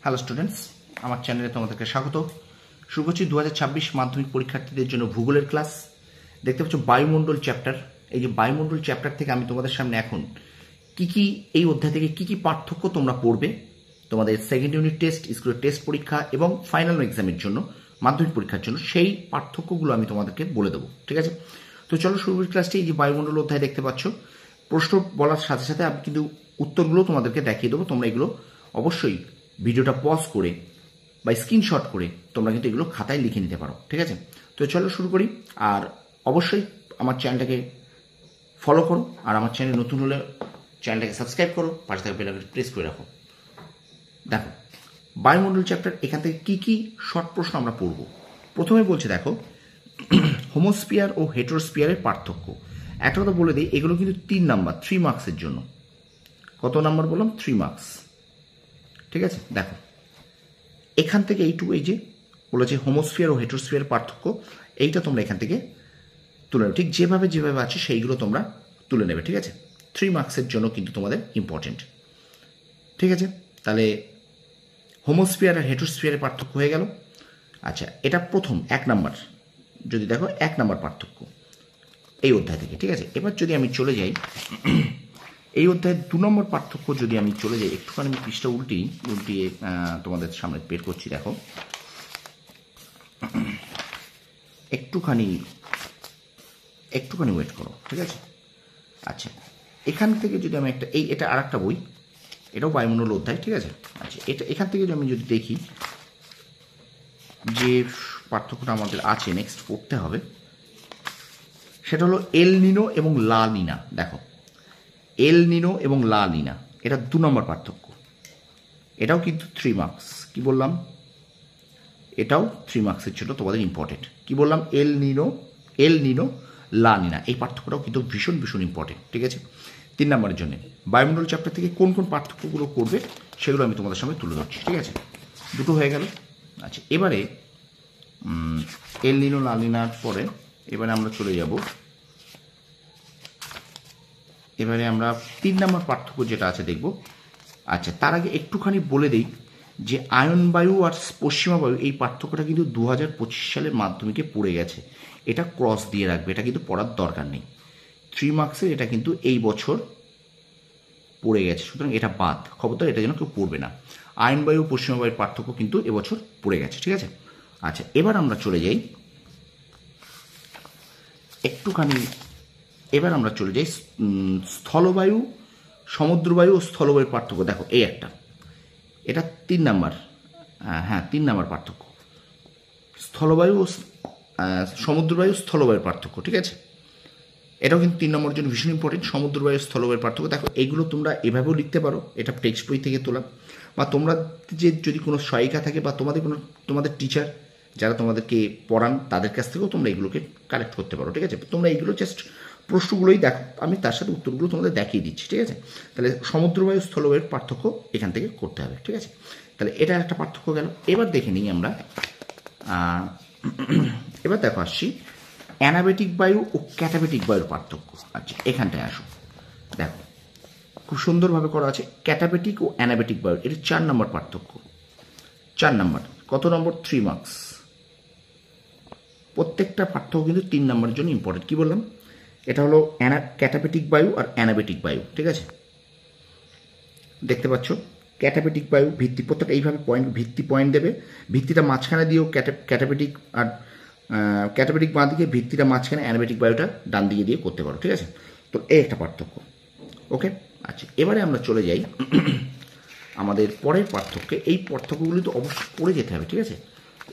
Hello students, আমার চ্যানেলে তোমাদেরকে স্বাগত। শুরু করছি 2026 মাধ্যমিক পরীক্ষার্থীদের জন্য ভূগোলের ক্লাস। দেখতে পাচ্ছ বায়ুমণ্ডল চ্যাপ্টার। এই যে বায়ুমণ্ডল চ্যাপ্টার থেকে আমি তোমাদের সামনে এখন কি এই অধ্যায় থেকে কি পার্থক্য তোমরা পড়বে তোমাদের সেকেন্ড ইউনিট টেস্ট, স্কুলের টেস্ট পরীক্ষা এবং ফাইনাল এক্সামের জন্য, মাধ্যমিক পরীক্ষার জন্য, সেই পার্থক্যগুলো আমি তোমাদেরকে বলে দেবো। ঠিক আছে, তো চলো শুরুর ক্লাসটি। এই যে বায়ুমণ্ডল অধ্যায় দেখতে পাচ্ছ, প্রশ্ন বলার সাথে সাথে আমি কিন্তু উত্তরগুলো তোমাদেরকে দেখিয়ে দেবো। তোমরা এগুলো অবশ্যই ভিডিওটা পজ করে বা স্ক্রিনশট করে তোমরা কিন্তু এগুলো খাতায় লিখে নিতে পারো। ঠিক আছে, তো চলো শুরু করি। আর অবশ্যই আমার চ্যানেলটাকে ফলো করো, আর আমার চ্যানেল নতুন হলে চ্যানেলটাকে সাবস্ক্রাইব করো, পাশে থাকা বেল আইকনটি প্রেস করে রাখো। দেখো বায়ুমণ্ডল চ্যাপ্টার, এখান থেকে কি শর্ট প্রশ্ন আমরা পড়ব। প্রথমে বলছে দেখো, হোমোস্ফিয়ার ও হেটেরোস্ফিয়ারের পার্থক্য। একটা কথা বলে দিই, এগুলো কিন্তু 3 নাম্বার, 3 মার্কসের জন্য। কত নাম্বার বললাম? 3 মার্কস। ঠিক আছে, দেখো এখান থেকে এইটুকু, এই যে বলেছে হোমোস্ফিয়ার ও হেটেরোস্ফিয়ারের পার্থক্য, এইটা তোমরা এখান থেকে তুলে নেবে। ঠিক যেভাবে আছে সেইগুলো তোমরা তুলে নেবে। ঠিক আছে, 3 মার্কসের জন্য কিন্তু তোমাদের ইম্পর্টেন্ট। ঠিক আছে, তাহলে হোমোস্ফিয়ার আর হেটেরোস্ফিয়ারের পার্থক্য হয়ে গেল। আচ্ছা, এটা প্রথম 1 নাম্বার, যদি দেখো 1 নাম্বার পার্থক্য এই অধ্যায় থেকে। ঠিক আছে, এবার যদি আমি চলে যাই এই অধ্যায়ের 2 নম্বর পার্থক্য, যদি আমি চলে যাই একটুখানি, আমি পৃষ্ঠা উল্টিয়ে তোমাদের সামনে বের করছি। দেখো একটুখানি ওয়েট করো। ঠিক আছে, আচ্ছা এখান থেকে যদি আমি এটা আর একটা বই, এটাও বায়ুমণ্ডল অধ্যায়। ঠিক আছে, আচ্ছা এখান থেকে যদি আমি দেখি যে পার্থক্যটা আমাদের আছে নেক্সট পড়তে হবে, সেটা হলো এল নিনো এবং লা নিনা। দেখো এল নিনো এবং লা নিনা, এটা 2 নম্বর পার্থক্য। এটাও কিন্তু 3 মার্কস। কি বললাম? এটাও 3 মার্কসের ছিল, তোমাদের ইম্পর্টেন্ট। কি বললাম? এল নিনো লা নিনা, এই পার্থক্যটাও কিন্তু ভীষণ ইম্পর্টেন্ট। ঠিক আছে, 3 নম্বরের জন্য বায়ুমণ্ডল চ্যাপ্টার থেকে কোন পার্থক্যগুলো করবে সেগুলো আমি তোমাদের সামনে তুলে ধরছি। ঠিক আছে, 2টো হয়ে গেল। আচ্ছা, এবারে এল নিনো লা নিনার পরে এবারে আমরা চলে যাব, এবারে আমরা 3 নম্বর পার্থক্য যেটা আছে দেখব। আচ্ছা, তার আগে একটুখানি বলে দিই যে আয়ন বায়ু আর পশ্চিমা বায়ু, এই পার্থক্যটা কিন্তু 2025 সালের মাধ্যমিকে পড়ে গেছে। এটা ক্রস দিয়ে রাখবে, এটা কিন্তু পড়ার দরকার নেই। 3 মার্কসের এটা কিন্তু এই বছর পড়ে গেছে, সুতরাং এটা বাদ। খবরদার এটা যেন কেউ পড়বে না। আয়ন বায়ু পশ্চিমা বায়ুর পার্থক্য কিন্তু এবছর পড়ে গেছে। ঠিক আছে, আচ্ছা এবার আমরা চলে যাই একটুখানি, এবার আমরা চলে যাই স্থলবায়ু, সমুদ্রবায়ু ও স্থলবায়ুর পার্থক্য। দেখো এই এটা 3 নাম্বার, হ্যাঁ 3 নাম্বার পার্থক্য, স্থলবায়ু ও সমুদ্রবায়ু স্থলবায়ুর পার্থক্য। ঠিক আছে, এটাও কিন্তু 3 নম্বরের জন্য ভীষণ ইম্পর্টেন্ট, সমুদ্রবায়ু স্থলবায়ুর পার্থক্য। দেখো এইগুলো তোমরা এভাবেও লিখতে পারো, এটা টেক্সট বই থেকে তোলা, বা তোমরা যদি কোনো সহায়িকা থাকে বা তোমাদের টিচার যারা তোমাদেরকে পড়ান তাদের কাছ থেকেও তোমরা এগুলোকে কালেক্ট করতে পারো। ঠিক আছে, তোমরা এইগুলো জাস্ট প্রশ্নগুলোই দেখো, আমি তার সাথে উত্তরগুলো তোমাদের দেখিয়ে দিচ্ছি। ঠিক আছে, তাহলে সমুদ্রবায়ু স্থলবায়ুর পার্থক্য এখান থেকে করতে হবে। ঠিক আছে, তাহলে এটা একটা পার্থক্য গেল। এবার দেখে নিই আমরা, এবার দেখো আসছি অ্যানাবেটিক বায়ু ও ক্যাটাবেটিক বায়ুর পার্থক্য। আচ্ছা এখানটায় আসো, দেখো খুব সুন্দরভাবে করা আছে, ক্যাটাবেটিক ও অ্যানাবেটিক বায়ু, এটা 4 নম্বর পার্থক্য। 4 নম্বর, কত নম্বর? 3 মার্কস। প্রত্যেকটা পার্থক্য কিন্তু 3 নম্বরের জন্য ইম্পর্টেন্ট। কি বললাম? এটা হলো ক্যাটাবেটিক বায়ু আর অ্যানাবেটিক বায়ু। ঠিক আছে, দেখতে পাচ্ছ ক্যাটাবেটিক বায়ু ভিত্তি, প্রত্যেকটা এইভাবে ভিত্তি পয়েন্ট দেবে, ভিত্তিটা মাঝখানে দিয়েও ক্যাটাবেটিক, আর ক্যাটাবেটিক বাঁ দিকে, ভিত্তিটা মাঝখানে, অ্যানাবেটিক বায়ুটা ডান দিকে দিয়ে করতে পারো। ঠিক আছে, তো এই একটা পার্থক্য। ওকে, আচ্ছা এবারে আমরা চলে যাই আমাদের পরের পার্থক্যে। এই পার্থক্যগুলি তো অবশ্যই পড়ে যেতে হবে। ঠিক আছে,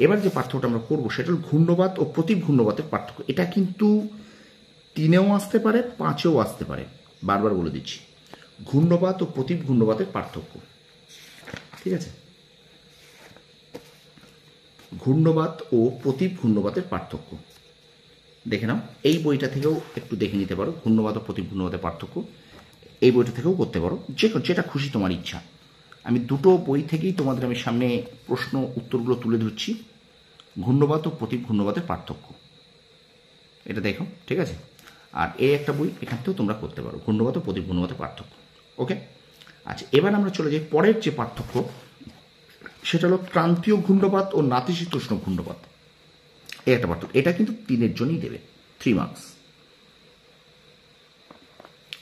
এবার যে পার্থক্যটা আমরা করবো সেটা হল ঘূর্ণবাত ও প্রতীপ ঘূর্ণবাতের পার্থক্য। এটা কিন্তু 3-এও আসতে পারে, 5-এও আসতে পারে, বারবার বলে দিচ্ছি, ঘূর্ণবাত ও প্রতীপ ঘূর্ণবাতের পার্থক্য। ঠিক আছে, ঘূর্ণবাত ও প্রতীপ ঘূর্ণবাতের পার্থক্য দেখে নাও। এই বইটা থেকেও একটু দেখে নিতে পারো, ঘূর্ণবাত ও প্রতীপ ঘূর্ণবাতের পার্থক্য এই বইটা থেকেও করতে পারো, যেটা খুশি তোমার ইচ্ছা। আমি 2টো বই থেকেই তোমাদের আমি সামনে প্রশ্ন উত্তরগুলো তুলে ধরছি। ঘূর্ণবাত ও প্রতীপ ঘূর্ণবাতের পার্থক্য, এটা দেখো। ঠিক আছে, আর এই একটা বই, এখান থেকেও তোমরা করতে পারো, ঘূর্ণবাত ও প্রতীপ ঘূর্ণবাতের পার্থক্য। ওকে, আচ্ছা এবার আমরা চলে যাই পরের যে পার্থক্য, সেটা হলো ক্রান্তীয় ঘূর্ণপাত ও নাতিশীতোষ্ণ ঘূর্ণপাত। এই একটা পার্থক্য, এটা কিন্তু 3-এর জন্যই দেবে 3 মার্কস।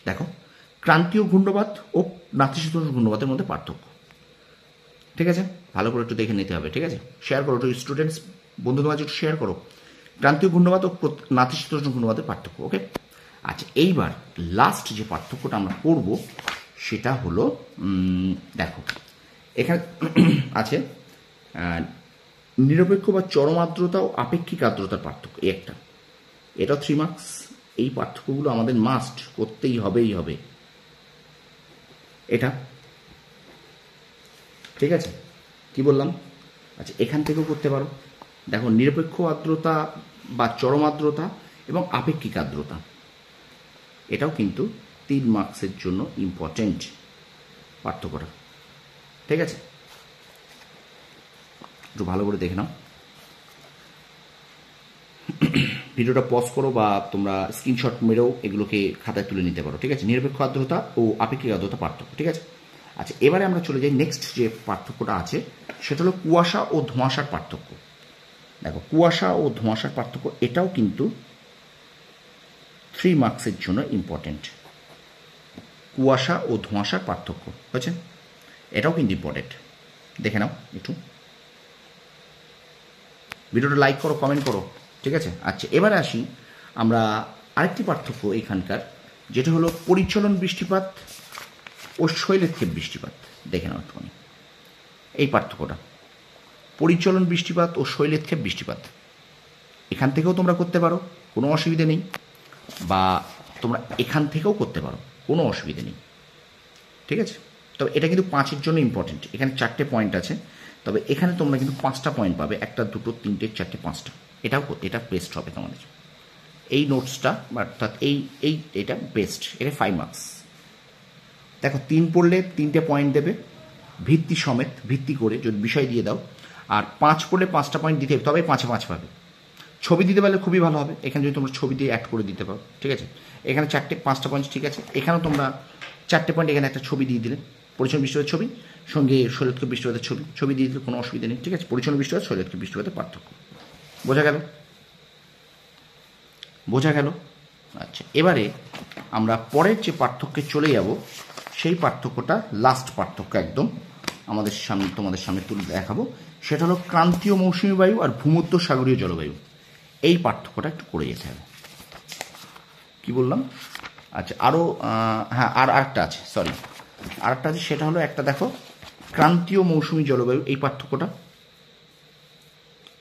দেখো, ক্রান্তীয় ঘূর্ণপাত ও নাতিশীতোষ্ণ ঘূর্ণপাতের মধ্যে পার্থক্য, ঠিক আছে? ভালো করে একটু দেখে নিতে হবে, ঠিক আছে? শেয়ার করো একটু, স্টুডেন্টস বন্ধুদের মাঝে একটু শেয়ার করো ক্রান্তীয় ঘূর্ণপাত ও নাতিশীতোষ্ণ ঘূর্ণপাতের পার্থক্য। ওকে, আচ্ছা এইবার লাস্ট যে পার্থক্যটা আমরা করব সেটা হলো, দেখো এখানে আছে নিরপেক্ষ বা চরম আর্দ্রতা ও আপেক্ষিক আর্দ্রতার পার্থক্য, এই একটা, এটাও 3 মার্কস। এই পার্থক্যগুলো আমাদের মাস্ট করতেই হবে এটা, ঠিক আছে? কি বললাম? আচ্ছা এখান থেকেও করতে পারো। দেখো, নিরপেক্ষ আর্দ্রতা বা চরম আর্দ্রতা এবং আপেক্ষিক আর্দ্রতা, এটাও কিন্তু 3 মার্কসের জন্য ইম্পর্টেন্ট পার্থক্যটা, ঠিক আছে? একটু ভালো করে দেখে নাও, ভিডিওটা পজ করো বা তোমরা স্ক্রিনশট মেরেও এগুলোকে খাতায় তুলে নিতে পারো, ঠিক আছে? নিরপেক্ষ আর্দ্রতা ও আপেক্ষিক আর্দ্রতা পার্থক্য, ঠিক আছে? আচ্ছা এবারে আমরা চলে যাই নেক্সট যে পার্থক্যটা আছে সেটা হলো কুয়াশা ও ধোঁয়াশার পার্থক্য। দেখো, কুয়াশা ও ধোঁয়াশার পার্থক্য, এটাও কিন্তু 3 মার্কসের জন্য ইম্পর্টেন্ট। কুয়াশা ও ধোঁয়াশার পার্থক্য হয়েছে, এটাও কিন্তু ইম্পর্টেন্ট, দেখে নাও একটু, ভিডিওটা লাইক করো, কমেন্ট করো, ঠিক আছে? আচ্ছা এবারে আসি আমরা আরেকটি পার্থক্য এখানকার, যেটা হলো পরিচলন বৃষ্টিপাত ও শৈলক্ষেপ বৃষ্টিপাত। দেখে নাও একটুখানি এই পার্থক্যটা, পরিচলন বৃষ্টিপাত ও শৈলক্ষেপ বৃষ্টিপাত, এখান থেকেও তোমরা করতে পারো, কোনো অসুবিধে নেই, বা তোমরা এখান থেকেও করতে পারো, কোনো অসুবিধে নেই, ঠিক আছে? তবে এটা কিন্তু 5-এর জন্য ইম্পর্টেন্ট, এখানে 4টে পয়েন্ট আছে, তবে এখানে তোমরা কিন্তু 5টা পয়েন্ট পাবে, 1টা 2টো 3টে 4টে 5টা, এটা বেস্ট হবে তোমাদের এই নোটসটা, অর্থাৎ এটা বেস্ট, এটা 5 মার্কস। দেখো 3 পড়লে 3টে পয়েন্ট দেবে ভিত্তি সমেত, ভিত্তি করে যদি বিষয় দিয়ে দাও, আর 5 পড়লে 5টা পয়েন্ট দিতে হবে, তবে 5-এ 5 পাবে। ছবি দিতে পারলে খুবই ভালো হবে, এখানে যদি তোমরা ছবি দিয়ে অ্যাড করে দিতে পারো, ঠিক আছে? এখানে 5টা পয়েন্ট, ঠিক আছে? এখানেও তোমরা 4টে পয়েন্ট, এখানে একটা ছবি দিয়ে দিলে, পরিচলন বৃষ্টিপাতের ছবি সঙ্গে শৈলক্ষেপ বৃষ্টিপাতের ছবি দিয়ে দিলে কোনো অসুবিধা নেই, ঠিক আছে? পরিচলন বৃষ্টিপাত, শৈলক্ষেপ বৃষ্টিপাতের পার্থক্য বোঝা গেল? আচ্ছা এবারে আমরা পরের যে পার্থক্যে চলে যাব, সেই পার্থক্যটা লাস্ট পার্থক্য একদম তোমাদের সামনে তুলে দেখাবো, সেটা হলো ক্রান্তীয় মৌসুমী বায়ু আর ভূমধ্য সাগরীয় জলবায়ু। এই পার্থক্যটা একটু করে যেতে হবে। কি বললাম? আচ্ছা আরও, হ্যাঁ আরেকটা আছে, সেটা হলো একটা, দেখো ক্রান্তীয় মৌসুমী জলবায়ু, এই পার্থক্যটা,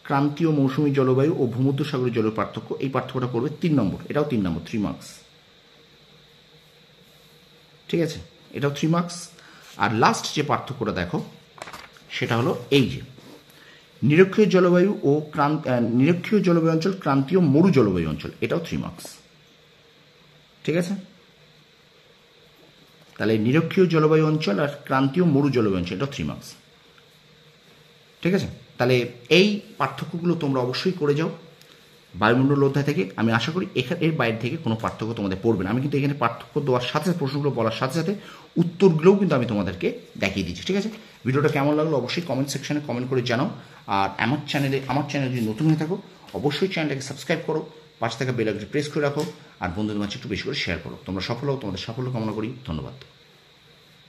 ক্রান্তীয় মৌসুমী জলবায়ু ও ভূমধ্য সাগরীয় জলবায়ুর পার্থক্য, এই পার্থক্যটা করবে 3 নম্বর, এটাও 3 নম্বর, 3 মার্কস, ঠিক আছে? এটাও 3 মার্কস। আর লাস্ট যে পার্থক্যটা দেখো সেটা হলো এই যে নিরক্ষীয় জলবায়ু ও নিরক্ষীয় জলবায়ু অঞ্চল, ক্রান্তীয় মরু জলবায়ু অঞ্চল, এটাও 3 মার্কস, ঠিক আছে? তাহলে নিরক্ষীয় জলবায়ু অঞ্চল আর ক্রান্তীয় মরু জলবায়ু অঞ্চল, এটাও 3 মার্কস, ঠিক আছে? তাহলে এই পার্থক্যগুলো তোমরা অবশ্যই করে যাও বায়ুমণ্ডল অধ্যায় থেকে। আমি আশা করি এর বাইরে থেকে কোনো পার্থক্য তোমাদের পড়বে না। আমি কিন্তু এখানে পার্থক্য দেওয়ার সাথে প্রশ্নগুলো বলার সাথে সাথে উত্তরগুলোও কিন্তু আমি তোমাদেরকে দেখিয়ে দিচ্ছি, ঠিক আছে? ভিডিওটা কেমন লাগলো অবশ্যই কমেন্ট সেকশনে কমেন্ট করে জানাও। আর আমার চ্যানেলে যদি নতুন হয়ে থাকো অবশ্যই চ্যানেলটাকে সাবস্ক্রাইব করো, পাশে থাকা বেল আইকনটি প্রেস করে রাখো, আর বন্ধুদের মাঝে একটু বেশি করে শেয়ার করো। তোমরা সফল হও, তোমাদের সাফল্য কামনা করি। ধন্যবাদ।